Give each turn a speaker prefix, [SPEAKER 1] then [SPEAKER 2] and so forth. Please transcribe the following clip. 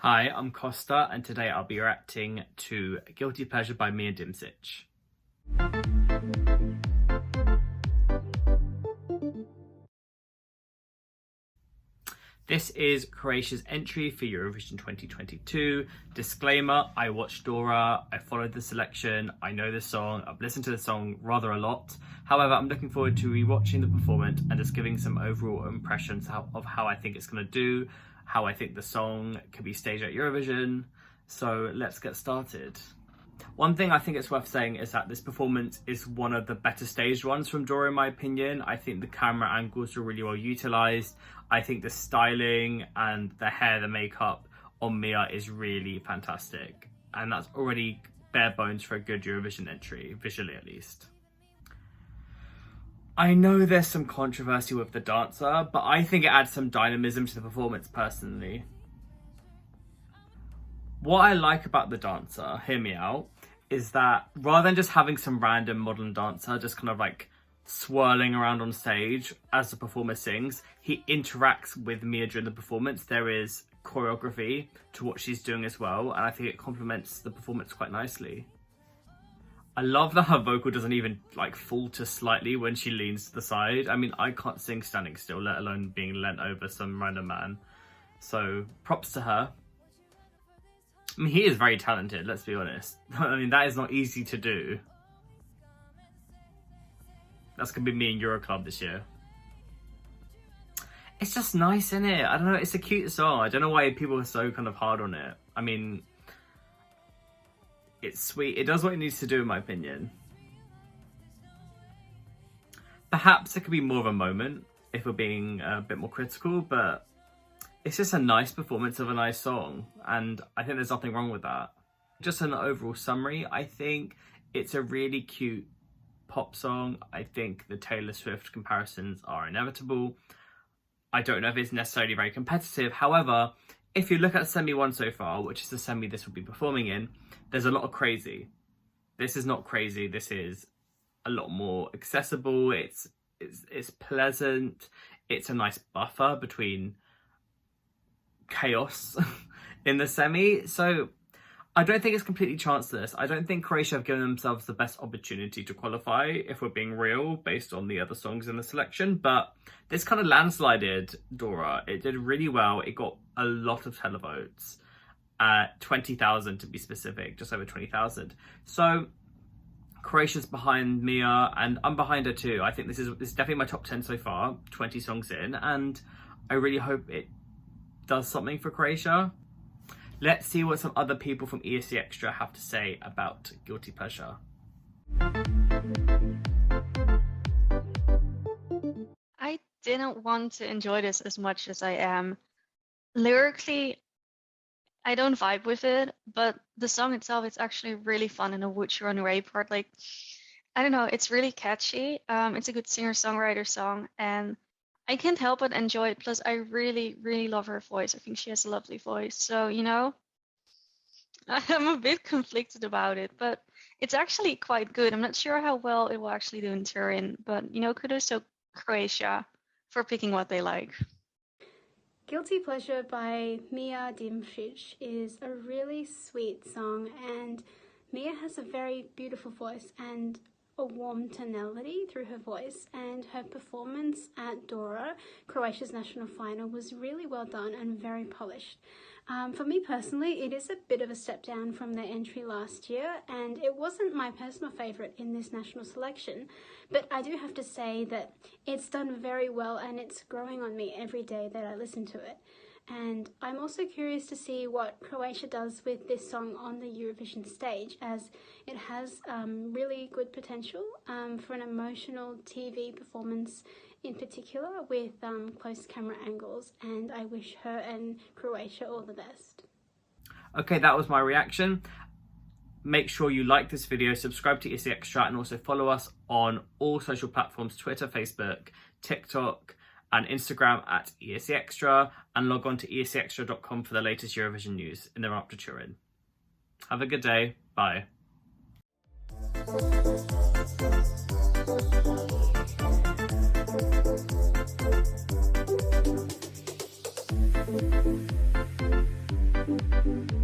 [SPEAKER 1] Hi, I'm Costa, and today I'll be reacting to Guilty Pleasure by Mia Dimšić. This is Croatia's entry for Eurovision 2022. Disclaimer, I watched Dora, I followed the selection, I know the song, I've listened to the song rather a lot. However, I'm looking forward to rewatching the performance and just giving some overall impressions of how I think it's going to do, how I think the song could be staged at Eurovision. So let's get started. One thing I think it's worth saying is that this performance is one of the better staged ones from Dora, in my opinion. I think the camera angles were really well utilised. I think the styling and the hair, the makeup on Mia is really fantastic. And that's already bare bones for a good Eurovision entry, visually at least. I know there's some controversy with the dancer, but I think it adds some dynamism to the performance personally. What I like about the dancer, hear me out, is that rather than just having some random modern dancer just kind of like swirling around on stage as the performer sings, he interacts with Mia during the performance. There is choreography to what she's doing as well, and I think it complements the performance quite nicely. I love that her vocal doesn't even like falter slightly when she leans to the side. I mean, I can't sing standing still, let alone being leant over some random man. So props to her. I mean, he is very talented, let's be honest. I mean, that is not easy to do. That's going to be me in Euroclub this year. It's just nice, isn't it? I don't know, it's a cute song. I don't know why people are so kind of hard on it. I mean, it's sweet. It does what it needs to do, in my opinion. Perhaps it could be more of a moment if we're being a bit more critical, but it's just a nice performance of a nice song, and I think there's nothing wrong with that. Just an overall summary, I think it's a really cute pop song. I think the Taylor Swift comparisons are inevitable. I don't know if it's necessarily very competitive. However, if you look at Semi 1 so far, which is the semi this will be performing in, there's a lot of crazy. This is not crazy. This is a lot more accessible. It's pleasant. It's a nice buffer between chaos in the semi. So I don't think it's completely chanceless. I don't think Croatia have given themselves the best opportunity to qualify, if we're being real, based on the other songs in the selection. But this kind of landslided Dora. It did really well. It got a lot of televotes. 20,000 to be specific, just over 20,000. So Croatia's behind Mia, and I'm behind her too. I think this is definitely my top 10 so far, 20 songs in, and I really hope it does something for Croatia. Let's see what some other people from ESCXTRA have to say about Guilty Pleasure.
[SPEAKER 2] I didn't want to enjoy this as much as I am. Lyrically, I don't vibe with it, but the song itself, it's actually really fun, and the Would You Run Away part, like, I don't know, it's really catchy. It's a good singer-songwriter song, and I can't help but enjoy it. Plus, I really, really love her voice. I think she has a lovely voice. So, you know, I'm a bit conflicted about it, but it's actually quite good. I'm not sure how well it will actually do in Turin, but, you know, kudos to Croatia for picking what they like.
[SPEAKER 3] Guilty Pleasure by Mia Dimšić is a really sweet song, and Mia has a very beautiful voice and a warm tonality through her voice, and her performance at Dora, Croatia's national final, was really well done and very polished. For me personally, it is a bit of a step down from their entry last year, and it wasn't my personal favourite in this national selection, but I do have to say that it's done very well, and it's growing on me every day that I listen to it. And I'm also curious to see what Croatia does with this song on the Eurovision stage, as it has really good potential for an emotional TV performance in particular, with close camera angles, and I wish her and Croatia all the best.
[SPEAKER 1] Okay, that was my reaction. Make sure you like this video, subscribe to ESCXTRA, and also follow us on all social platforms, Twitter, Facebook, TikTok, and Instagram at ESCXTRA, and log on to ESCXTRA.com for the latest Eurovision news in the run up to Turin. Have a good day. Bye.
[SPEAKER 3] Bye.